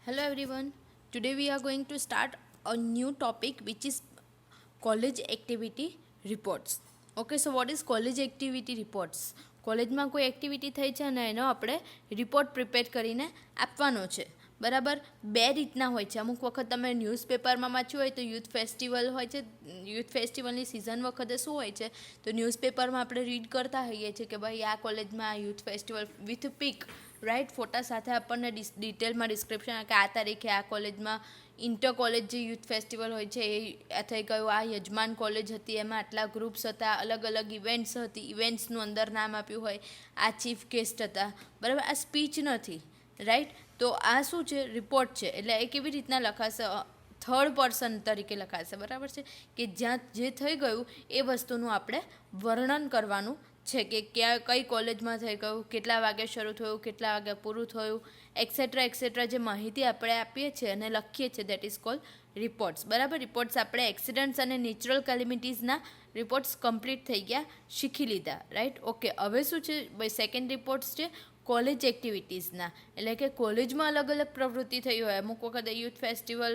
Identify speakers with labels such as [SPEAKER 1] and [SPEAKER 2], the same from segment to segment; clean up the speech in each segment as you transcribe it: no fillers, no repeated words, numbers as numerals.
[SPEAKER 1] Hello everyone. Today we are going to start a new topic which is college activity reports. Okay, so what is college activity reports? કોલેજમાં કોઈ activity થઈ છે અને એનો આપણે report prepare કરીને આપવાનો છે. બરાબર, બે રીતના હોય છે. અમુક વખત તમે ન્યૂઝપેપરમાં વાંચ્યું હોય તો યુથ ફેસ્ટિવલ હોય છે. યુથ ફેસ્ટિવલની સિઝન વખતે શું હોય છે તો ન્યૂઝપેપરમાં આપણે રીડ કરતા હોઈએ છીએ કે ભાઈ આ કોલેજમાં youth festival with pic right ફોટા સાથે આપણને ડિટેલમાં ડિસ્ક્રિપ્શન કે આ તારીખે આ કોલેજમાં ઇન્ટર કોલેજ જે યુથ ફેસ્ટિવલ હોય છે એ થઈ ગયું. આ યજમાન કોલેજ હતી, એમાં આટલા ગ્રુપ્સ હતા, અલગ અલગ ઇવેન્ટ્સ હતી, ઇવેન્ટ્સનું અંદર નામ આપ્યું હોય, આ ચીફ ગેસ્ટ હતા. બરાબર, આ સ્પીચ નથી રાઈટ. તો આ શું છે? રિપોર્ટ છે. એટલે એ કેવી રીતના લખાશે? થર્ડ પર્સન તરીકે લખાશે. બરાબર છે કે જ્યાં જે થઈ ગયું એ વસ્તુનું આપણે વર્ણન કરવાનું છે કે ક્યાં કઈ કોલેજમાં થઈ ગયું, કેટલા વાગે શરૂ થયું, કેટલા વાગે પૂરું થયું, એક્સેટ્રા જે માહિતી આપણે આપીએ છીએ અને લખીએ છીએ દેટ ઇઝ કોલ્ડ રિપોર્ટ્સ. બરાબર, રિપોર્ટ્સ આપણે એક્સિડન્ટ્સ અને નેચરલ કેલેમિટીઝના રિપોર્ટ્સ કમ્પ્લીટ થઈ ગયા, શીખી લીધા રાઈટ. ઓકે, હવે શું છે ભાઈ? સેકન્ડ રિપોર્ટ્સ છે કોલેજ એક્ટિવિટીઝના. એટલે કે કોલેજમાં અલગ અલગ પ્રવૃત્તિ થઈ હોય. અમુક વખતે યુથ ફેસ્ટિવલ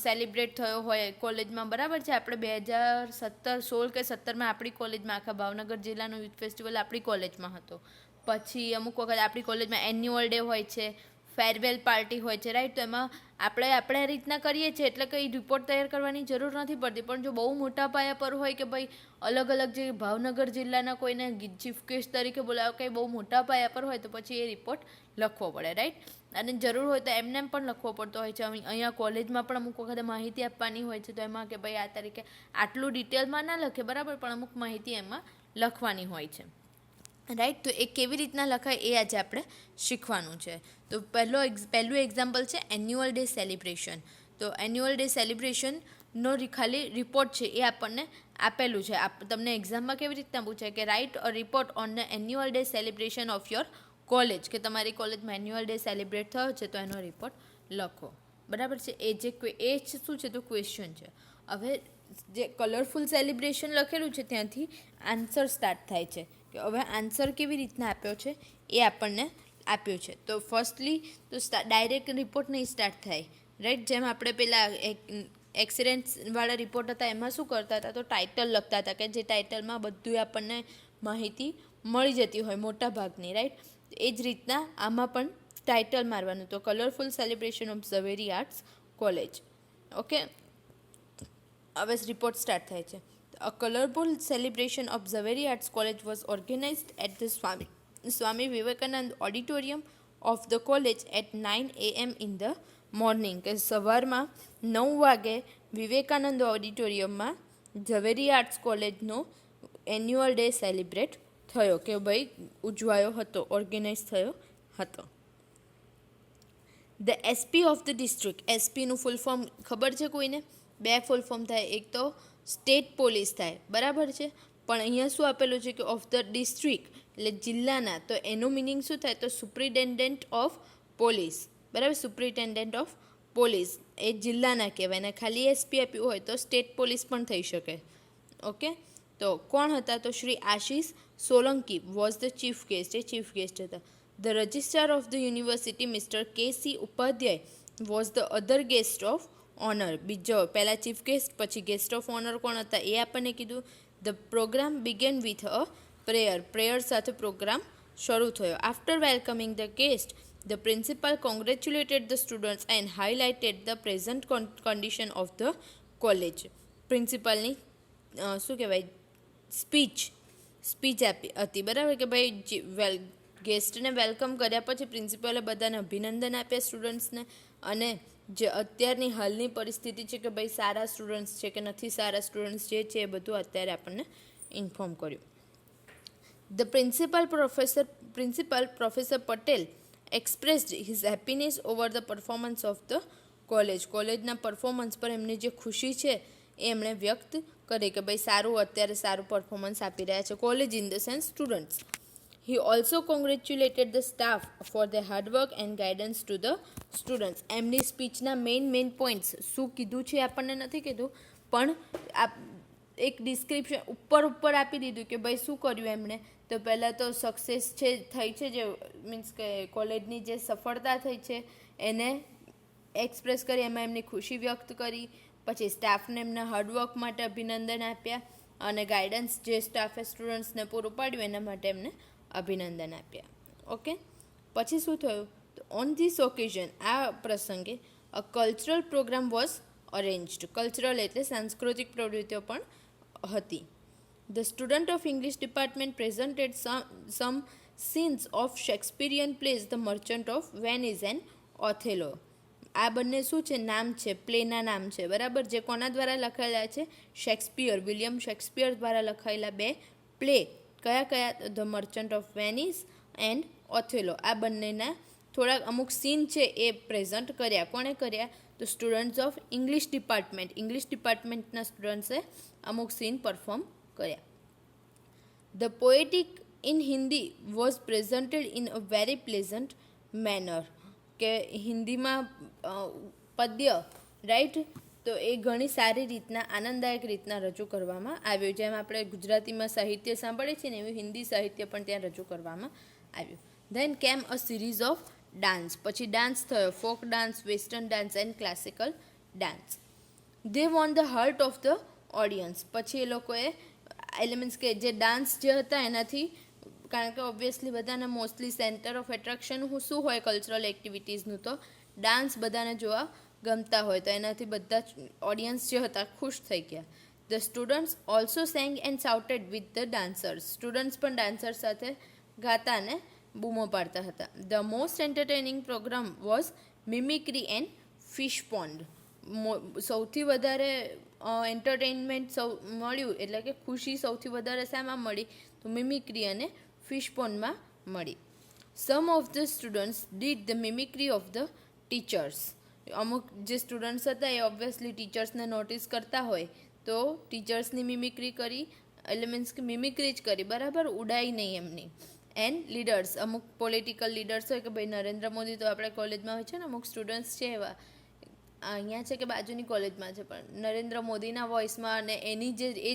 [SPEAKER 1] સેલિબ્રેટ થયો હોય કોલેજમાં. બરાબર છે, આપણે 2016 કે 17માં આપણી કોલેજમાં આખા ભાવનગર જિલ્લાનો યુથ ફેસ્ટિવલ આપણી કોલેજમાં હતો. પછી અમુક વખત આપણી કોલેજમાં એન્યુઅલ ડે હોય છે, ફેરવેલ પાર્ટી હોય છે રાઈટ. તો એમાં આપણે રીતના કરીએ છીએ એટલે કંઈ રિપોર્ટ તૈયાર કરવાની જરૂર નથી પડતી. પણ જો બહુ મોટા પાયા પર હોય કે ભાઈ અલગ અલગ જે ભાવનગર જિલ્લાના કોઈને ચીફ ગેસ્ટ તરીકે બોલાવો, કંઈ બહુ મોટા પાયા પર હોય તો પછી એ રિપોર્ટ લખવો પડે રાઈટ. અને જરૂર હોય તો એમને પણ લખવો પડતો હોય છે. અહીંયા કોલેજમાં પણ અમુક વખતે માહિતી આપવાની હોય છે તો એમાં કે ભાઈ આ તારીખે આટલું ડિટેલમાં ના લખે બરાબર, પણ અમુક માહિતી એમાં લખવાની હોય છે રાઈટ. તો એ કેવી રીતના લખાય એ આજે આપણે શીખવાનું છે. તો પહેલું એક્ઝામ્પલ છે એન્યુઅલ ડે સેલિબ્રેશન. તો એન્યુઅલ ડે સેલિબ્રેશનનો ખાલી રિપોર્ટ છે એ આપણને આપેલું છે. તમને એક્ઝામમાં કેવી રીતના પૂછાય કે write a report on the annual day celebration of your college, કે તમારી કોલેજમાં એન્યુઅલ ડે સેલિબ્રેટ થયો છે તો એનો રિપોર્ટ લખો. બરાબર છે, એ શું છે તો ક્વેશ્ચન છે. હવે જે કલરફુલ સેલિબ્રેશન લખેલું છે ત્યાંથી આન્સર સ્ટાર્ટ થાય છે કે હવે આન્સર કેવી રીતના આપ્યો છે એ આપણને આપ્યું છે. તો ફર્સ્ટલી તો ડાયરેક્ટ રિપોર્ટ નહીં સ્ટાર્ટ થાય રાઈટ. જેમ આપણે પેલા એક્સિડન્ટ્સવાળા રિપોર્ટ હતા એમાં શું કરતા હતા તો ટાઇટલ લખતા હતા કે જે ટાઇટલમાં બધું આપણને માહિતી મળી જતી હોય મોટા ભાગની રાઈટ. એ જ રીતના આમાં પણ ટાઇટલ મારવાનું. તો colourful celebration of Zaveri arts college. Okay, હવે રિપોર્ટ સ્ટાર્ટ થાય છે. A colorful celebration of Zaveri Arts College was organized at the Swami Vivekanand Auditorium of the college at 9 a.m. in the morning. કે સવારમાં 9 વાગે વિવેકાનંદ ઓડિટોરિયમમાં Zaveri arts કોલેજનો annual day celebrate થયો કે ભાઈ ઉજવાયો હતો, ઓર્ગેનાઇઝ થયો હતો. The SP of the district. એસપીનું ફૂલ ફોર્મ ખબર છે કોઈને? બે ફૂલ ફોર્મ થાય. એક તો સ્ટેટ પોલીસ થાય બરાબર છે, પણ અહીંયા શું આપેલું છે કે ઓફ ધ ડિસ્ટ્રિક્ટ એટલે જિલ્લાના. તો એનું મિનિંગ શું થાય તો સુપ્રિન્ટેન્ડન્ટ ઓફ પોલીસ. બરાબર, સુપ્રિન્ટેન્ડન્ટ ઓફ પોલીસ એ જિલ્લાના કહેવાય ને ખાલી એસપી આપ્યું હોય તો સ્ટેટ પોલીસ પણ થઈ શકે. ઓકે, તો કોણ હતા તો Shri Ashish Solanki was the chief guest. એ ચીફ ગેસ્ટ હતા. The registrar of the university Mr K C. Upadhyay was the other guest of honour. બીજો પહેલાં ચીફ ગેસ્ટ પછી ગેસ્ટ ઓફ ઓનર કોણ હતા એ આપણને કીધું. The programme began with a prayer સાથે પ્રોગ્રામ શરૂ થયો. After welcoming the guest the principal congratulated the students and highlighted the present condition of the college. પ્રિન્સિપાલની શું કહેવાય સ્પીચ આપી હતી બરાબર કે ભાઈ ગેસ્ટને વેલકમ કર્યા પછી પ્રિન્સિપાલે બધાને અભિનંદન આપ્યા સ્ટુડન્ટ્સને, અને જે અત્યારની હાલની પરિસ્થિતિ છે કે ભાઈ સારા સ્ટુડન્ટ્સ છે કે નથી સારા સ્ટુડન્ટ્સ જે છે એ બધું અત્યારે આપણને ઇન્ફોર્મ કર્યું. The principal professor Patel expressed his happiness over the performance of the college. કોલેજના પરફોર્મન્સ પર એમની જે ખુશી છે એ એમણે વ્યક્ત કરી કે ભાઈ અત્યારે સારું પરફોર્મન્સ આપી રહ્યા છે college in the sense students. He also congratulated the staff for their hard work and guidance to the students. એમની સ્પીચના મેઇન પોઈન્ટ્સ શું કીધું છે આપણને નથી કીધું, પણ એક ડિસ્ક્રિપ્શન ઉપર આપી દીધું કે ભાઈ શું કર્યું એમણે. તો પહેલાં તો સક્સેસ થઈ છે જે મીન્સ કે કોલેજની જે સફળતા થઈ છે એને એક્સપ્રેસ કરી, એમાં એમની ખુશી વ્યક્ત કરી. પછી સ્ટાફને એમના હાર્ડવર્ક માટે અભિનંદન આપ્યા અને ગાઈડન્સ જે સ્ટાફે સ્ટુડન્ટ્સને પૂરું પાડ્યું એના માટે એમને અભિનંદન આપ્યા. ઓકે, પછી શું થયું? તો ઓન ધીસ ઓકેઝન, આ પ્રસંગે a cultural programme was arranged. Cultural એટલે સાંસ્કૃતિક પ્રવૃત્તિઓ પણ હતી. The student of English department presented some scenes of Shakespearean plays The Merchant of Venice and Othello. આ બંને શું છે? નામ છે, પ્લેના નામ છે, બરાબર, જે કોના દ્વારા લખાયેલા છે? શેક્સપિયર, વિલિયમ શેક્સપિયર દ્વારા લખાયેલા બે પ્લે. કયા કયા? The merchant of Venice and Othello. આ બંનેના થોડાક અમુક સીન છે એ પ્રેઝન્ટ કર્યા. કોણે કર્યા? તો students of English department, English ડિપાર્ટમેન્ટના સ્ટુડન્ટ્સે અમુક સીન પરફોર્મ કર્યા. The poetic in Hindi was presented in a very pleasant manner. કે હિન્દીમાં પદ્ય, રાઈટ, તો એ ઘણી સારી રીતના, આનંદદાયક રીતના રજૂ કરવામાં આવ્યું. જેમ આપણે ગુજરાતીમાં સાહિત્ય સાંભળીએ છીએ ને, એવું હિન્દી સાહિત્ય પણ ત્યાં રજૂ કરવામાં આવ્યું. Then came a series of dance. પછી ડાન્સ થયો, folk dance, western dance and classical dance. They won the heart of the audience. પછી એ લોકોએ એલિમેન્ટ્સ કે જે ડાન્સ જે હતા એનાથી, કારણ કે ઓબ્વિયસલી બધાને મોસ્ટલી સેન્ટર ઓફ એટ્રેક્શન શું હોય કલ્ચરલ એક્ટિવિટીઝનું? તો ડાન્સ બધાને જોવા ગમતા હોય, તો એનાથી બધા ઓડિયન્સ જે હતા ખુશ થઈ ગયા. The students also sang and shouted with the dancers. Students પણ ડાન્સર્સ સાથે ગાતા અને બૂમો પાડતા હતા. The most entertaining programme was mimicry and fish pond. સૌથી વધારે એન્ટરટેનમેન્ટ મળ્યું, એટલે કે ખુશી સૌથી વધારે શામાં મળી? તો મિમિક્રી અને ફિશ પોન્ડમાં મળી. Some of the students did the mimicry of the teachers. અમુક જે સ્ટુડન્ટ્સ હતા એ ઓબ્વિયસલી ટીચર્સને નોટિસ કરતા હોય તો ટીચર્સની મિમિક્રી કરી, એટલે મીન્સ કે મિમિક્રી જ કરી, બરાબર, ઉડાઈ નહીં એમની. એન્ડ લીડર્સ, અમુક પોલિટિકલ લીડર્સ હોય કે ભાઈ નરેન્દ્ર મોદી તો આપણે કોલેજમાં હોય છે ને, અમુક સ્ટુડન્ટ્સ છે એવા, અહીંયા છે કે બાજુની કોલેજમાં છે, પણ નરેન્દ્ર મોદીના વોઇસમાં અને એની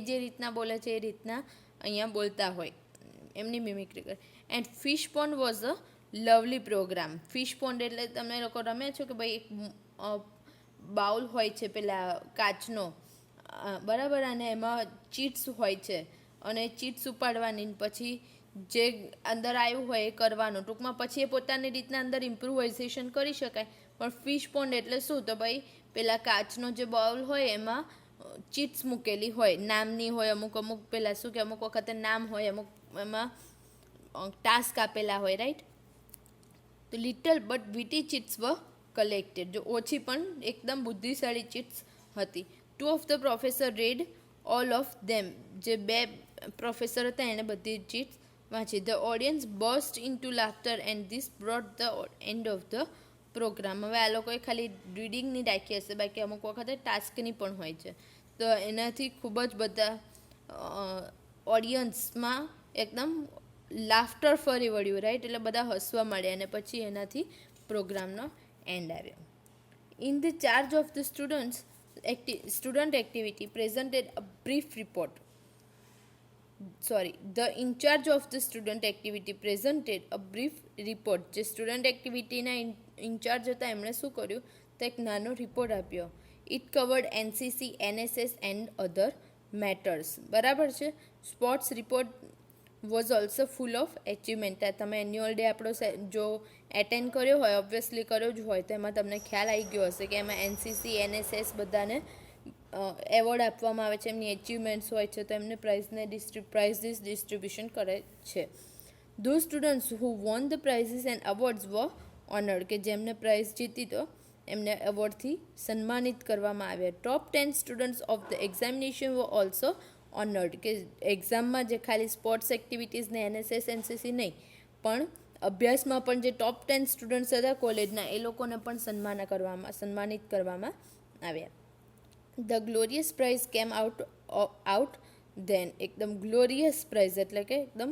[SPEAKER 1] જે રીતના બોલે છે એ રીતના અહીંયા બોલતા હોય, એમની મિમિક્રી કરે. And fish pond was a lovely programme. Fish pond એટલે તમે લોકો રમે છો કે ભાઈ એક બાઉલ હોય છે પેલા કાચનો, બરાબર, અને એમાં ચીટ્સ હોય છે અને ચીટ્સ ઉપાડવાની, પછી જે અંદર આવ્યું હોય એ કરવાનું. ટૂંકમાં પછી એ પોતાની રીતના અંદર ઇમ્પ્રુવાઇઝેશન કરી શકાય. પણ ફિશ પોન્ડ એટલે શું? તો ભાઈ પેલા કાચનો જે બાઉલ હોય એમાં ચીટ્સ મૂકેલી હોય, નામની હોય, અમુક પેલા શું કે અમુક વખતે નામ હોય, અમુક એમાં ટાસ્ક આપેલા હોય, રાઈટ. તો little but witty chits were collected. જો ઓછી પણ એકદમ બુદ્ધિશાળી ચીટ્સ હતી. Two of the professor read all of them. જે બે પ્રોફેસર હતા એણે બધી ચીટ્સ વાંચી. The audience burst into laughter and this brought the end of the programme. હવે આ લોકોએ ખાલી રીડિંગની રાખી હશે, બાકી અમુક વખતે ટાસ્કની પણ હોય છે. તો એનાથી ખૂબ જ બધા ઓડિયન્સમાં એકદમ લાફ્ટર ફરી વળ્યું, રાઈટ, એટલે બધા હસવા માંડ્યા અને પછી એનાથી પ્રોગ્રામનો એન્ડ આવ્યો. In the charge of the student activity presented a brief report. The in-charge of the student activity presented a brief report. જે સ્ટુડન્ટ એક્ટિવિટીના ઇન્ચાર્જ હતા એમણે શું કર્યું? તો એક નાનો રિપોર્ટ આપ્યો. It covered NCC, NSS and other matters. બરાબર છે. Sports report was also full of achievement. તમે એન્યુઅલ ડે આપણો જો એટેન્ડ કર્યો હોય, ઓબ્વિયસલી કર્યો જ હોય, તો એમાં તમને ખ્યાલ આવી ગયો હશે કે એમાં એનસીસી, એનએસએસ બધાને એવોર્ડ આપવામાં આવે છે, એમની એચિવમેન્ટ્સ હોય છે, તો એમને પ્રાઇઝીસ ડિસ્ટ્રીબ્યુશન કરે છે. Those students who won the prizes and awards were honoured. કે જેમને પ્રાઇઝ જીતી તો એમને એવોર્ડથી સન્માનિત કરવામાં આવ્યા. ટોપ 10 students of the examination var also honoured. કે એક્ઝામમાં જે ખાલી સ્પોર્ટ્સ એક્ટિવિટીઝને એનએસએસ, એનસીસી નહીં, પણ અભ્યાસમાં પણ જે ટોપ 10 સ્ટુડન્ટ્સ હતા કોલેજના એ લોકોને પણ સન્માનિત કરવામાં આવ્યા. The glorious prize came out then. એકદમ ગ્લોરિયસ પ્રાઇઝ એટલે કે એકદમ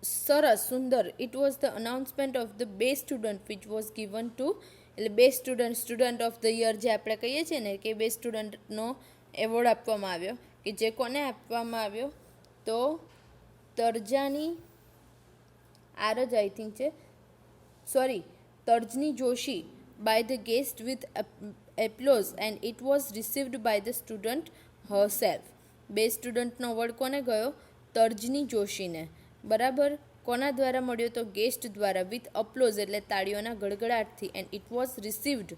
[SPEAKER 1] સરસ, સુંદર. It was the announcement of the best student which was given to, એટલે best student of the year જે આપણે કહીએ છીએ ને, કે બેસ્ટ સ્ટુડન્ટનો એવોર્ડ આપવામાં આવ્યો. કે જે કોને આપવામાં આવ્યો? તો તરજાની આરજ આઈ થિંક છે, તર્જની Joshi by the guest with applause and it was received by the student herself. બે સ્ટુડન્ટનો અવોર્ડ કોને ગયો? તર્જની જોશીને. બરાબર. કોના દ્વારા મળ્યો? તો ગેસ્ટ દ્વારા. વિથ અપ્લોઝ એટલે તાળીઓના ગડગડાટથી. And it was received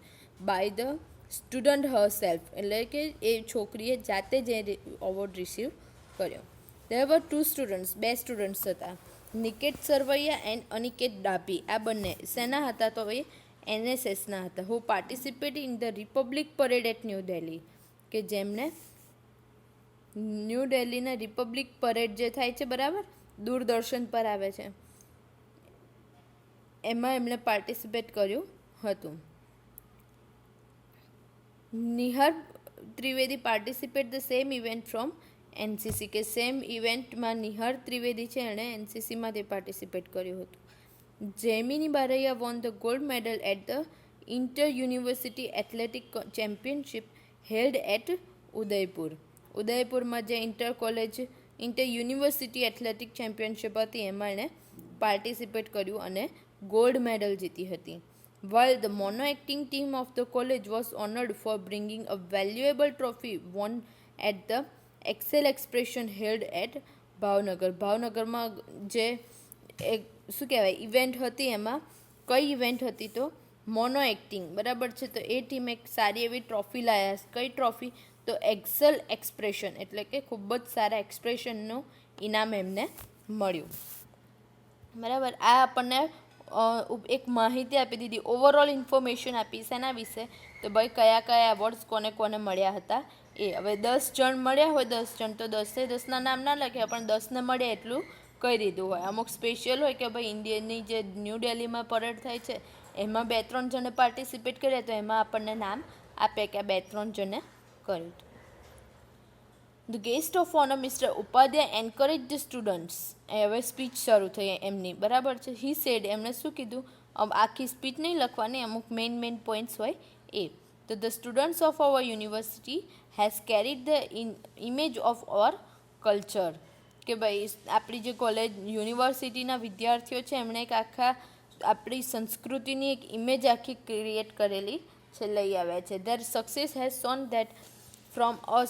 [SPEAKER 1] by the student herself એટલે કે એ છોકરીએ જાતે જ એ અવોર્ડ રિસીવ કર્યો. દેર વર 2 સ્ટુડન્ટ્સ, 2 સ્ટુડન્ટ્સ હતા. નિકેત સરવૈયા એન્ડ અનિકેત ડાભી. આ બંને શેના હતા? તો એ NSSના હતા. Who participate in the republic parade at new Delhi. કે જેમને ન્યૂ દિલ્હીના રિપબ્લિક પરેડ જે થાય છે, બરાબર, દૂરદર્શન પર આવે છે, એમાં એમણે પાર્ટિસિપેટ કર્યું હતું. Nihar Trivedi participate the same event from NCC. કે સેમ ઇવેન્ટમાં નિહાર ત્રિવેદી છે એણે NCCમાંથી પાર્ટિસિપેટ કર્યું હતું. Jemini Baraiya won the gold medal at the inter university athletic championship held at Udaipur. ઉદયપુરમાં જે ઇન્ટર યુનિવર્સિટી એથ્લેટિક ચેમ્પિયનશિપ હતી એમાં એણે પાર્ટિસિપેટ કર્યું અને ગોલ્ડ મેડલ જીતી હતી. While the mono acting team of the college was honored for bringing a valuable trophy won at the Excel Expression held at Bhavnagar. ભાવનગરમાં જે એક શું કહેવાય ઇવેન્ટ હતી, એમાં કઈ ઇવેન્ટ હતી? તો મોનો એક્ટિંગ. બરાબર છે. તો એ ટીમ એક સારી એવી ટ્રોફી લાયા. કઈ ટ્રોફી? તો એક્સેલ એક્સપ્રેશન એટલે કે ખૂબ જ સારા એક્સપ્રેશનનું ઇનામ એમને મળ્યું. બરાબર. આ આપણને એક માહિતી આપી દીધી, ઓવરઓલ ઇન્ફોર્મેશન આપી. શેના વિશે? તો ભાઈ કયા કયા એવોર્ડ્સ કોને કોને મળ્યા હતા એ. હવે 10 જણ મળ્યા હોય, 10 જણ, તો 10ના નામ ના લખ્યા, પણ 10ને મળ્યા એટલું કહી દીધું હોય. અમુક સ્પેશિયલ હોય કે ભાઈ ઇન્ડિયનની જે ન્યૂ દિલ્હીમાં પરેડ થાય છે એમાં 2-3 જણે પાર્ટિસિપેટ કર્યા, તો એમાં આપણને નામ આપે કે 2-3 જણે કર્યું. The guest of honour mister Upadhyay encourage the students. હવે સ્પીચ શરૂ થઈ એમની. બરાબર છે. હી સેડ એમણે શું કીધું? આખી સ્પીચ નહીં લખવાની, અમુક મેઇન પોઈન્ટ્સ હોય એ. તો the students of our university has carried the image of our culture. કે ભાઈ આપણી જે કોલેજ યુનિવર્સિટીના વિદ્યાર્થીઓ છે એમણે એક આખા આપણી સંસ્કૃતિની એક ઇમેજ આખી ક્રિએટ કરેલી છે, લઈ આવ્યા છે. There success has shown that from a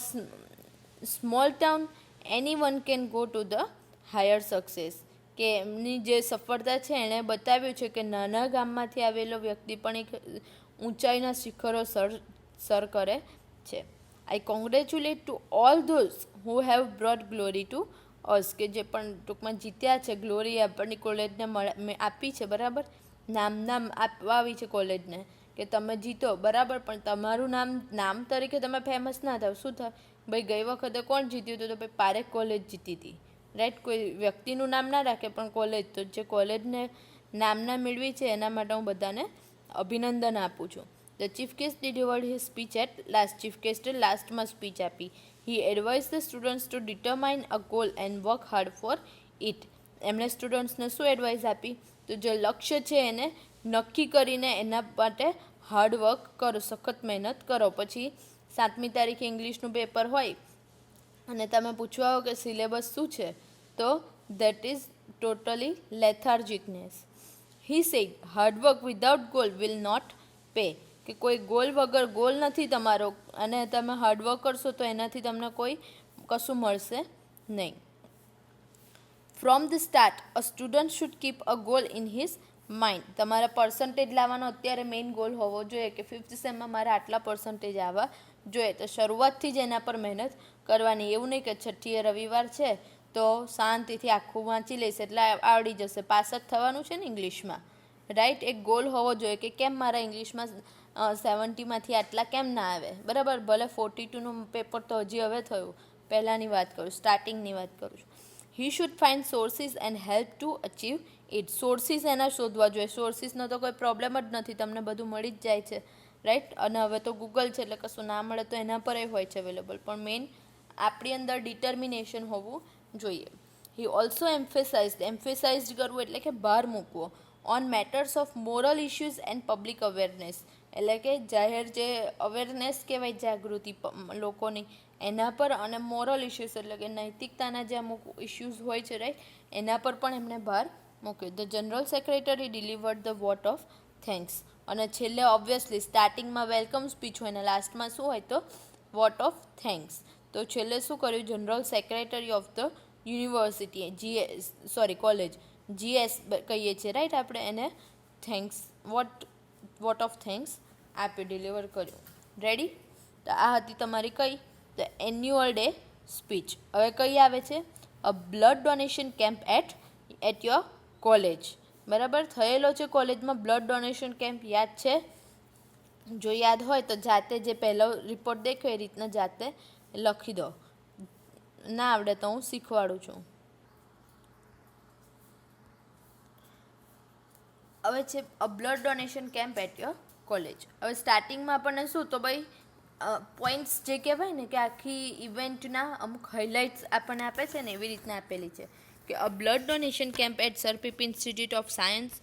[SPEAKER 1] small town any one can go to the higher success. કે એમની જે સફળતા છે એણે બતાવ્યું છે કે નાના ગામમાંથી આવેલો વ્યક્તિ પણ એક ઊંચાઈના શિખરો સર કરે છે. I congratulate to all those who have brought glory to us. કે જે પણ ટૂંકમાં જીત્યા છે, ગ્લોરી આપણી કોલેજને આપી છે. બરાબર. નામ આપવા આવી છે કોલેજને કે તમે જીતો. બરાબર. પણ તમારું નામ તરીકે તમે ફેમસ ના થાવ. શું થાય? ભાઈ ગઈ વખતે કોણ જીત્યું હતું? તો ભાઈ પારેખ કોલેજ જીતી હતી. રાઈટ. કોઈ વ્યક્તિનું નામ ના રાખે પણ કોલેજ. તો જે કોલેજને નામના મેળવી છે એના માટે હું બધાને અભિનંદન આપું છું. The chief guest delivered his speech at last. Chief ગેસ્ટે લાસ્ટમાં સ્પીચ આપી. He advise the students to determine a goal and work hard for it. એમણે સ્ટુડન્ટ્સને શું એડવાઇઝ આપી? તો જે લક્ષ્ય છે એને નક્કી કરીને એના માટે હાર્ડવર્ક કરો, સખત મહેનત કરો. પછી 7મી તારીખે ઇંગ્લિશનું પેપર હોય અને તમે પૂછવા હો કે સિલેબસ શું છે, તો that is totally lethargicness. He said hard work without goal will not pay. કે કોઈ ગોલ વગર, ગોલ નથી તમારો અને તમે હાર્ડવર્ક કરશો તો એનાથી તમને કોઈ કશું મળશે નહીં. From the start a student should keep a goal in his mind. તમારા પર્સન્ટેજ લાવવાનો અત્યારે મેઇન ગોલ હોવો જોઈએ કે 5th સેમમાં મારા આટલા પર્સન્ટેજ આવવા જોઈએ. તો શરૂઆતથી જ એના પર મહેનત કરવાની. એવું નહીં કે 6ઠીએ રવિવાર છે તો શાંતિથી આખું વાંચી લઈશ એટલે આવડી જશે. પાસ જ થવાનું છે ને ઇંગ્લિશમાં. રાઈટ. એક ગોલ હોવો જોઈએ કે કેમ મારા ઇંગ્લિશમાં 70માંથી આટલા કેમ ના આવે. બરાબર. ભલે 42નું પેપર તો હજી હવે થયું, પહેલાંની વાત કરું, સ્ટાર્ટિંગની વાત કરું છું. He should find sources and help to achieve it. Sources એના શોધવા જોઈએ. સોર્સિસનો તો કોઈ પ્રોબ્લેમ જ નથી, તમને બધું મળી જ જાય છે. રાઈટ. અને હવે તો ગૂગલ છે એટલે કશું ના મળે તો એના પર હોય છે અવેલેબલ. પણ મેઇન આપણી અંદર ડિટર્મિનેશન હોવું જોઈએ. હી ઓલ્સો એમ્ફેસાઇઝડ કરવું એટલે કે ભાર મૂકવો on matters of moral issues and public awareness. એટલે કે જાહેર જે અવેરનેસ કહેવાય, જાગૃતિ લોકોની, એના પર, અને મોરલ ઇશ્યુઝ એટલે કે નૈતિકતાના જે અમુક ઇશ્યુઝ હોય છે, રાઈટ, એના પર પણ એમણે ભાર મૂક્યો. The general secretary delivered the what of thanks. અને છેલ્લે ઓબ્વિયસલી સ્ટાર્ટિંગમાં વેલકમ સ્પીચ હોય અને લાસ્ટમાં શું હોય તો વોટ ઓફ થેન્ક્સ. તો છેલ્લે શું કર્યું, general secretary of the university college GS કહીએ છીએ રાઈટ આપણે એને, થેન્ક્સ વોટ ઓફ થેન્ક્સ આપ્યું, ડિલિવર કર્યું. રેડી? તો આ હતી તમારી કઈ, ધ એન્યુઅલ ડે સ્પીચ. હવે કઈ આવે છે, a blood donation camp at your college. બરાબર, થયેલો છે કોલેજમાં બ્લડ ડોનેશન કેમ્પ, યાદ છે? જો યાદ હોય તો જાતે જે પહેલો રિપોર્ટ દેખ્યો એ રીતના જાતે લખી દો. ના આવડે તો હું શીખવાડું છું. હવે છે a blood donation camp at your college. હવે સ્ટાર્ટિંગમાં આપણને શું, તો ભાઈ પોઈન્ટ્સ જે કહેવાય ને કે આખી ઇવેન્ટના અમુક હાઇલાઇટ્સ આપણને આપે છે ને એવી રીતના આપેલી છે કે a blood donation camp at sir PP institute of science,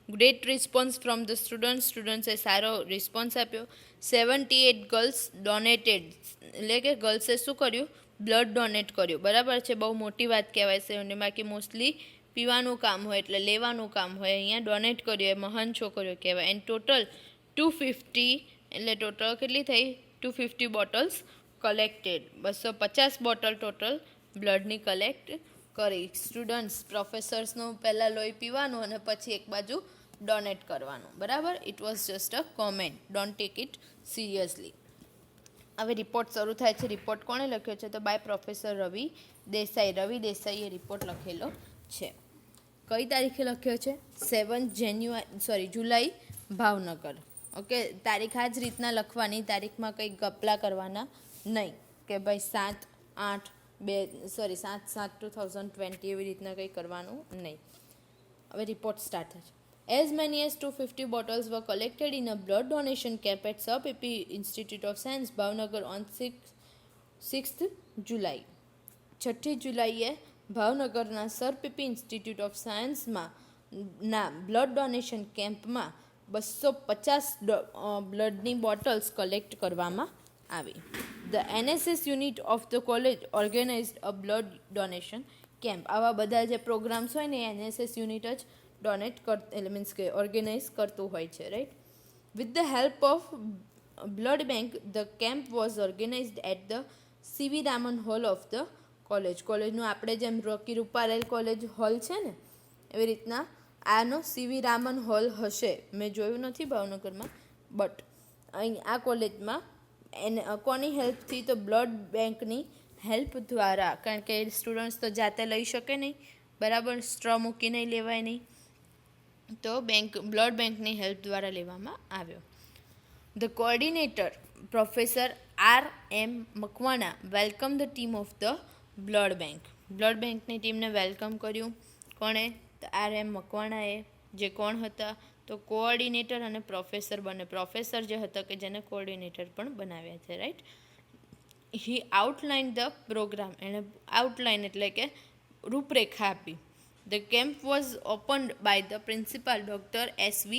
[SPEAKER 1] great response from the સ્ટુડન્ટ્સે સારો રિસ્પોન્સ આપ્યો. 78 ગર્લ્સ ડોનેટેડ, એટલે કે ગર્લ્સે શું કર્યું, બ્લડ ડોનેટ કર્યું. બરાબર છે, બહુ મોટી વાત કહેવાય છે. અને બાકી મોસ્ટલી પીવાનું કામ હોય એટલે લેવાનું કામ હોય, અહીંયા ડોનેટ કર્યું એ મહાન છોકરીઓ કહેવાય. એન્ડ ટોટલ 250, એટલે ટોટલ કેટલી થઈ, 250 બોટલ્સ કલેક્ટેડ. 250 બોટલ ટોટલ બ્લડની કલેક્ટ કરી. સ્ટુડન્ટ્સ, પ્રોફેસર્સનું પહેલાં લોહી પીવાનું અને પછી એક બાજુ ડોનેટ કરવાનું. બરાબર, it was just a comment, don't take it seriously. હવે રિપોર્ટ શરૂ થાય છે. રિપોર્ટ કોણે લખ્યો છે, તો બાય પ્રોફેસર રવિ દેસાઈ. રવિ દેસાઈએ રિપોર્ટ લખેલો છે. કઈ તારીખે લખ્યો છે, 7 જુલાઈ, ભાવનગર. ઓકે, તારીખ આ જ રીતના લખવાની, તારીખમાં કંઈ ગપલા કરવાના નહીં કે ભાઈ 7/7/2020 એવી રીતના કંઈ કરવાનું નહીં. હવે રિપોર્ટ સ્ટાર્ટ થાય છે. As many as 250 bottles were collected in a blood donation camp at Sir P.P. Institute of Science, Bhavnagar on 6th July. 6th જુલાઈએ ભાવનગરના સર પીપી ઇન્સ્ટિટ્યૂટ ઓફ સાયન્સમાં ના બ્લડ ડોનેશન કેમ્પમાં 250 બ્લડની બોટલ્સ કલેક્ટ કરવામાં આવી. The NSS unit of the college organised a blood donation camp. આવા બધા જે પ્રોગ્રામ્સ હોય ને એ NSS યુનિટ જ ડોનેટ એટલે મીન્સ કે ઓર્ગેનાઇઝ કરતું હોય છે, right. With the help of blood bank the camp was organised at the CV Raman hall of the કોલેજનું આપણે જેમ રોકી રૂપારેલ કોલેજ હોલ છે ને એવી રીતના આનો CV રામન હોલ હશે. મેં જોયું નથી ભાવનગરમાં, બટ અહીં આ કોલેજમાં એને કોની હેલ્પથી, તો બ્લડ બેંકની હેલ્પ દ્વારા, કારણ કે સ્ટુડન્ટ્સ તો જાતે લઈ શકે નહીં, બરાબર, સ્ટ્રો મૂકી નહીં લેવાય નહીં, તો બ્લડ બેંકની હેલ્પ દ્વારા લેવામાં આવ્યો. The coordinator professor RM Makwana welcome the team of the blood bank. Blood બેંકની ટીમને વેલકમ કર્યું. કોણે? તો RM મકવાણાએ. જે કોણ હતા? તો કોઓર્ડિનેટર અને પ્રોફેસર બંને. પ્રોફેસર જે હતા કે જેને કોઓર્ડિનેટર પણ બનાવ્યા છે, right. He outline the program. એણે આઉટલાઇન એટલે કે રૂપરેખા આપી. The camp was opened by the principal doctor SV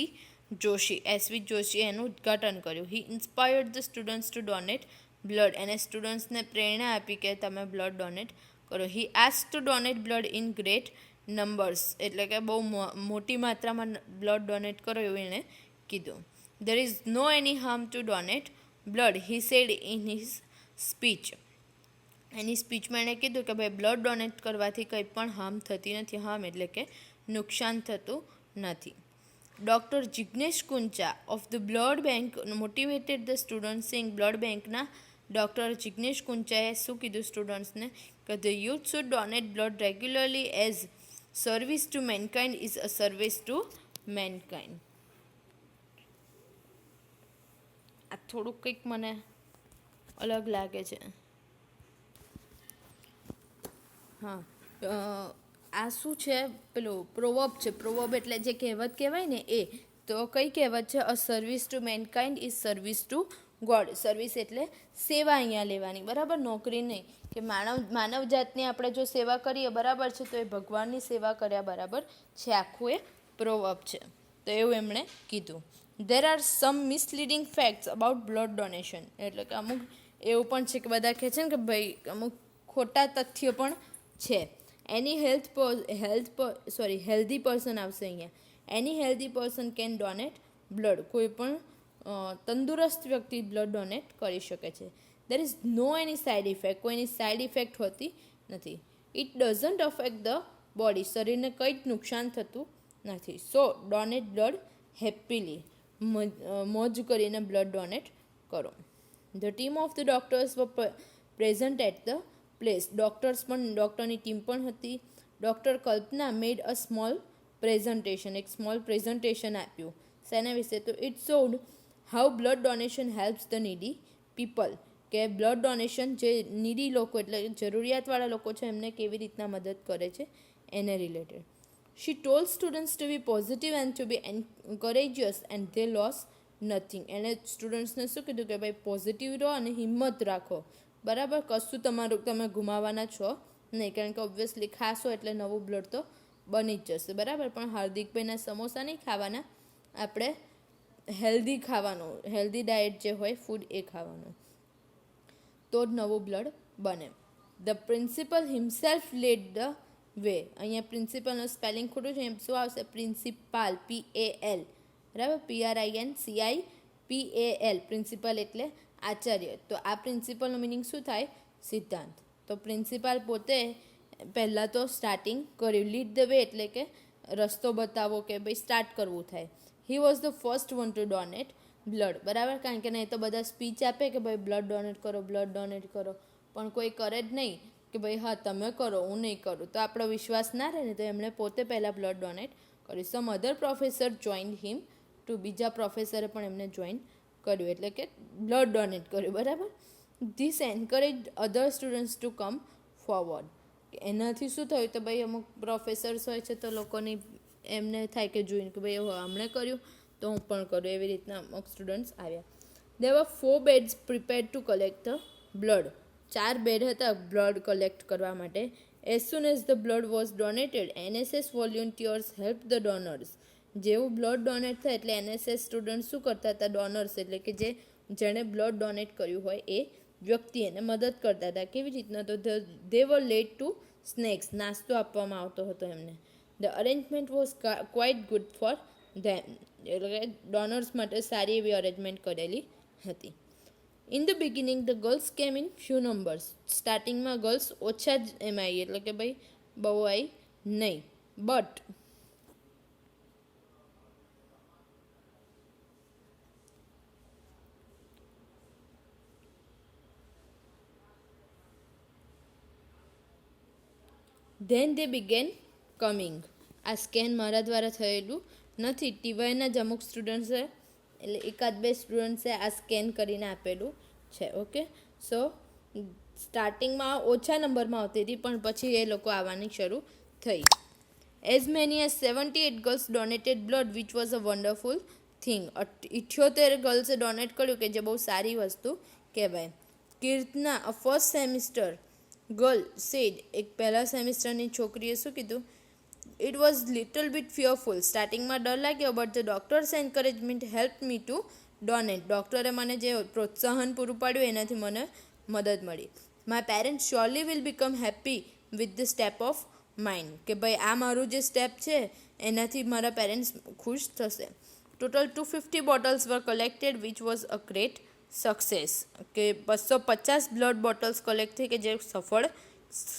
[SPEAKER 1] Joshi. SV જોશીએ એનું ઉદ્ઘાટન કર્યું. He inspired the students to donate blood. એને સ્ટુડન્ટ્સને પ્રેરણા આપી કે તમે બ્લડ ડોનેટ કરો. He ask to donate blood in great numbers, એટલે કે બહુ મોટી માત્રામાં બ્લડ ડોનેટ કરો એવું એણે કીધું. There is no any harm to donate blood, he said in his speech. એની સ્પીચમાં એણે કીધું કે ભાઈ બ્લડ ડોનેટ કરવાથી કંઈ પણ હાર્મ થતી નથી. હાર્મ એટલે કે નુકસાન થતું નથી. Doctor Jignesh Kuncha of the blood bank motivated the students. Blood બેંકના ડૉક્ટર જિગ્નેશ કુંચાએ શું કીધું સ્ટુડન્ટ્સને કે the youth should donate blood regularly as service to mankind is a service to mankind. આ થોડુંક કંઈક મને અલગ લાગે છે. હા, આ શું છે, પેલું પ્રોવર્બ છે. પ્રોવર્બ એટલે જે કહેવત કહેવાય ને એ. તો કઈ કહેવત છે? અ service to mankind is service two God. Service એટલે સેવા અહીંયા લેવાની, બરાબર, નોકરી નહીં. કે માનવ જાતની આપણે જો સેવા કરીએ, બરાબર છે, તો એ ભગવાનની સેવા કર્યા બરાબર છે. આખું એ પ્રોવર્બ છે. તો એવું એમણે કીધું. There are some misleading facts about blood donation. એટલે કે અમુક એવું પણ છે કે બધા કહે છે ને કે ભાઈ અમુક ખોટા તથ્યો પણ છે. એની હેલ્ધી પર્સન આવશે અહીંયા. Any healthy person can donate blood, કોઈ પણ તંદુરસ્ત વ્યક્તિ બ્લડ ડોનેટ કરી શકે છે. There is no any side effect, કોઈની સાઇડ ઇફેક્ટ હોતી નથી. It doesn't affect the body, શરીરને કંઈ જ નુકસાન થતું નથી. સો ડોનેટ બ્લડ હેપીલી, મોજ કરીને બ્લડ ડોનેટ કરો. The team of the doctors were present at the place, ડૉક્ટરની ટીમ પણ હતી. Doctor Kalpana made a small presentation, એક સ્મોલ પ્રેઝન્ટેશન આપ્યું. શેના વિશે? તો it showed how blood donation helps the needy people, કે બ્લડ ડોનેશન જે નીડી લોકો એટલે જરૂરિયાતવાળા લોકો છે એમને કેવી રીતના મદદ કરે છે એને related. She told students to be positive and to be encourageous and they lose nothing. એણે સ્ટુડન્ટ્સને શું કીધું કે ભાઈ પોઝિટિવ રહો અને હિંમત રાખો, બરાબર, કશું તમે ગુમાવવાના છો નહીં, કારણ કે ઓબ્વિયસલી ખાશો એટલે નવું બ્લડ તો બની જ જશે, બરાબર. પણ હાર્દિકભાઈના સમોસા નહીં ખાવાના, આપણે હેલ્ધી ખાવાનું, હેલ્ધી ડાયટ જે હોય ફૂડ એ ખાવાનું, તો જ નવું બ્લડ બને. The principal himself lead the way. અહીંયા પ્રિન્સિપલનું સ્પેલિંગ ખોટું છે, એમ શું આવશે? પ્રિન્સિપાલ, PAL, બરાબર, PRINCIPAL, પ્રિન્સિપલ એટલે આચાર્ય. તો આ પ્રિન્સિપલનું મિનિંગ શું થાય? સિદ્ધાંત. તો પ્રિન્સિપાલ પોતે પહેલાં તો સ્ટાર્ટિંગ કર્યું, લીડ ધ વે એટલે કે રસ્તો બતાવો કે ભાઈ સ્ટાર્ટ કરવું થાય. He was the first one to donate blood, બરાબર, કારણ કે નહીં તો બધા સ્પીચ આપે કે ભાઈ બ્લડ ડોનેટ કરો, બ્લડ ડોનેટ કરો, પણ કોઈ કરે જ નહીં કે ભાઈ હા તમે કરો હું નહીં કરું, તો આપણો વિશ્વાસ ના રહે ને, તો એમણે પોતે પહેલાં બ્લડ ડોનેટ કર્યું. સમ અધર પ્રોફેસર જોઈન્ડ હિમ ટુ, બીજા પ્રોફેસરે પણ એમને જોઈન કર્યું એટલે કે બ્લડ ડોનેટ કર્યું, બરાબર. This encourage other students to come forward. એનાથી શું થયું? તો ભાઈ અમુક પ્રોફેસર્સ હોય છે તો લોકોની એમને થાય કે જોઈને કે ભાઈ હમણે કર્યું તો હું પણ કરું, એવી રીતના અમુક સ્ટુડન્ટ્સ આવ્યા. There were 4 beds prepared to collect the blood. 4 bed હતા બ્લડ કલેક્ટ કરવા માટે. As soon as the blood was donated, NSS volunteers help the donors. જેવું બ્લડ ડોનેટ થાય એટલે NSS સ્ટુડન્ટ શું કરતા હતા? ડોનર્સ એટલે કે જેણે બ્લડ ડોનેટ કર્યું હોય એ વ્યક્તિ એને મદદ કરતા હતા. કેવી રીતના? તો દે વર લેડ ટુ સ્નેક્સ, નાસ્તો આપવામાં આવતો હતો એમને. The arrangement was quite good for them, એટલે કે ડોનર્સ માટે સારી એવી અરેન્જમેન્ટ કરેલી હતી. In the beginning the girls કેમ ઇન ફ્યુ નંબર્સ. સ્ટાર્ટિંગમાં ગર્લ્સ ઓછા જ એમાં આવી, એટલે કે ભાઈ બહુ આવી નહીં. But than they began coming. આ સ્કેન મારા દ્વારા થયેલું નથી, ટીવાયના જ અમુક સ્ટુડન્ટ્સે એટલે 1-2 સ્ટુડન્ટ્સે આ સ્કેન કરીને આપેલું છે. ઓકે, સો સ્ટાર્ટિંગમાં ઓછા નંબરમાં આવતી હતી પણ પછી એ લોકો આવવાની શરૂ થઈ. As many as 78 girls donated blood which was a wonderful thing. 78 ગર્લ્સે ડોનેટ કર્યું કે જે બહુ સારી વસ્તુ કહેવાય. Kirtana, a first semester girl said, એક પહેલા સેમિસ્ટરની છોકરીએ શું કીધું? It was little bit fearful. સ્ટાર્ટિંગમાં ડર લાગ્યો but the doctors encouragement help me to donate. ડૉક્ટરે મને જે પ્રોત્સાહન પૂરું પાડ્યું એનાથી મને મદદ મળી. My parents surely will become happy with the step of mind, કે ભાઈ આ મારું જે સ્ટેપ છે એનાથી મારા પેરેન્ટ્સ ખુશ થશે. Total 250 bottles were collected which was a great success, કે 250 બ્લડ બોટલ્સ કલેક્ટ થઈ કે જે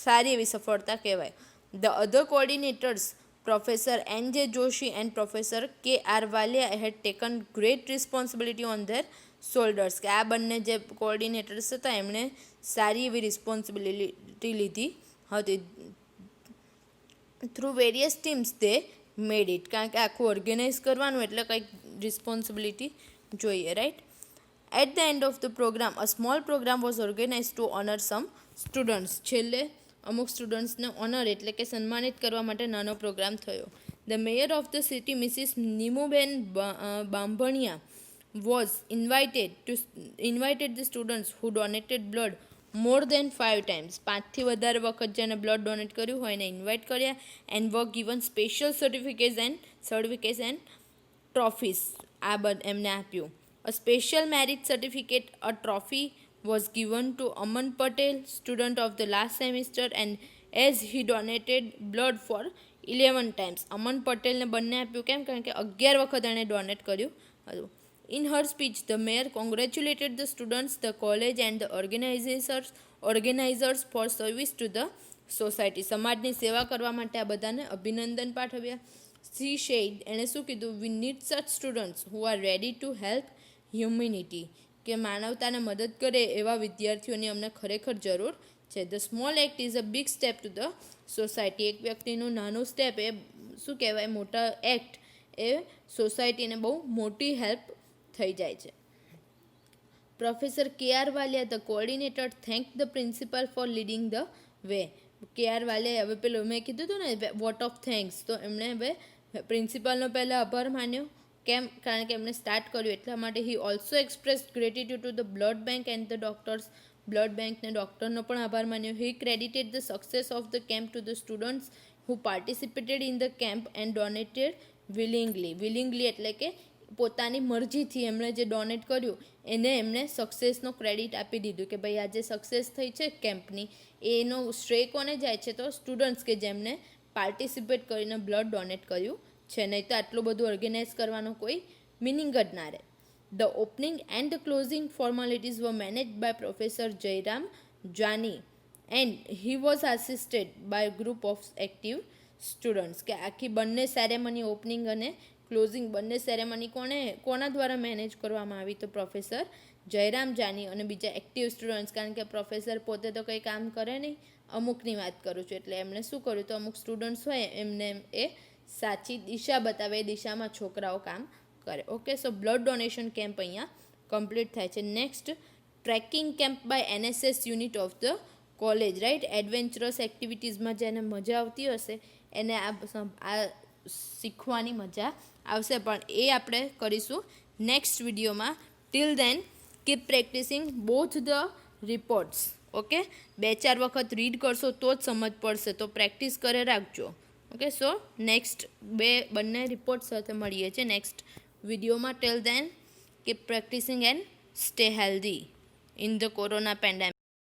[SPEAKER 1] સારી એવી સફળતા કહેવાય. The other coordinators professor NJ Joshi and professor KR Valia had taken great responsibility on their shoulders, કે આ બંને જે કોઓર્ડિનેટર્સ હતા એમણે સારી એવી રિસ્પોન્સિબિલિટી લીધી હતી. Through various teams they made it, કારણ કે આખું ઓર્ગેનાઇઝ કરવાનું એટલે કંઈક રિસ્પોન્સિબિલિટી જોઈએ, right. At the end of the programme a small programme was organise to honour some students. છેલ્લે અમુક સ્ટુડન્ટ્સને ઓનર એટલે કે સન્માનિત કરવા માટે નાનો પ્રોગ્રામ થયો. The mayor of the city missus Nimuben Bambhaniya was invited the students who donated blood more than 5 times. 5થી વધારે વખત જેને બ્લડ ડોનેટ કર્યું હોય એને ઇન્વાઇટ કર્યા. And were given special certificates and trophies. આ એમને આપ્યું. A special merit certificate, a trophy was given to Aman Patel, student of the last semester, and as he donated blood for 11 times. અમન પટેલને બંને આપ્યું કેમ? કારણ કે 11 વખત એણે ડોનેટ કર્યું In her speech, the mayor congratulated the students, the college and the organizers for service to the society. સમાજની સેવા કરવા માટે આ બધાને અભિનંદન પાઠવ્યા. She said, એણે શું કીધું, we need such students who are ready to help humanity, કે માનવતાને મદદ કરે એવા વિદ્યાર્થીઓની અમને ખરેખર જરૂર છે. The small act is a big step to the society. એક વ્યક્તિનું નાનું સ્ટેપ એ શું કહેવાય, મોટા એક્ટ એ સોસાયટીને બહુ મોટી હેલ્પ થઈ જાય છે. Professor K R. Valia, the coordinator, thank the principal for leading the way. K R. વાલિયાએ હવે પેલું મેં કીધું હતું ને વોટ ઓફ થેન્ક્સ, તો એમણે હવે પ્રિન્સિપાલનો પહેલાં આભાર માન્યો. કેમ? કારણ કે એમણે સ્ટાર્ટ કર્યું એટલા માટે. He also express gratitude to the blood bank and the doctors. Blood બેંકને ડૉક્ટરનો પણ આભાર માન્યો. He credited the success of the camp to the students who participated in the camp and donated willingly એટલે કે પોતાની મરજીથી એમણે જે ડોનેટ કર્યું એને એમણે સક્સેસનો ક્રેડિટ આપી દીધું કે ભાઈ આ જે સક્સેસ થઈ છે કેમ્પની એનો શ્રેય કોને જાય છે, તો સ્ટુડન્ટ્સ કે જેમને પાર્ટિસિપેટ કરીને બ્લડ ડોનેટ કર્યું છે. નહીં તો આટલું બધું ઓર્ગેનાઇઝ કરવાનો કોઈ મિનિંગ જ ના રહે. The opening and the closing formalities were managed by professor Jayram Jani and he was assisted by group of active students. કે આખી બંને સેરેમની, ઓપનિંગ અને ક્લોઝિંગ બંને સેરેમની કોના દ્વારા મેનેજ કરવામાં આવી, તો પ્રોફેસર જયરામ જાની અને બીજા એક્ટિવ સ્ટુડન્ટ્સ. કારણ કે પ્રોફેસર પોતે તો કંઈ કામ કરે નહીં, અમુકની વાત કરું છું, એટલે એમણે શું કર્યું, તો અમુક સ્ટુડન્ટ્સ હોય એમને એ સાચી દિશા બતાવે, એ દિશામાં છોકરાઓ કામ કરે. Okay, so blood donation camp અહીંયા કમ્પ્લીટ થાય છે. Next, trekking camp by NSS unit of the college, right. Adventurous એક્ટિવિટીઝમાં જેને મજા આવતી હશે એને આ શીખવાની મજા આવશે, પણ એ આપણે કરીશું નેક્સ્ટ વિડીયોમાં. Till then keep practising both the reports. Okay, 2-4 વખત રીડ કરશો તો જ સમજ પડશે, તો પ્રેક્ટિસ કરે રાખજો. ઓકે, સો નેક્સ્ટ બંને રિપોર્ટ સાથે મળીએ છીએ નેક્સ્ટ વિડીયોમાં. Till then keep practising and stay healthy in the corona pandemic.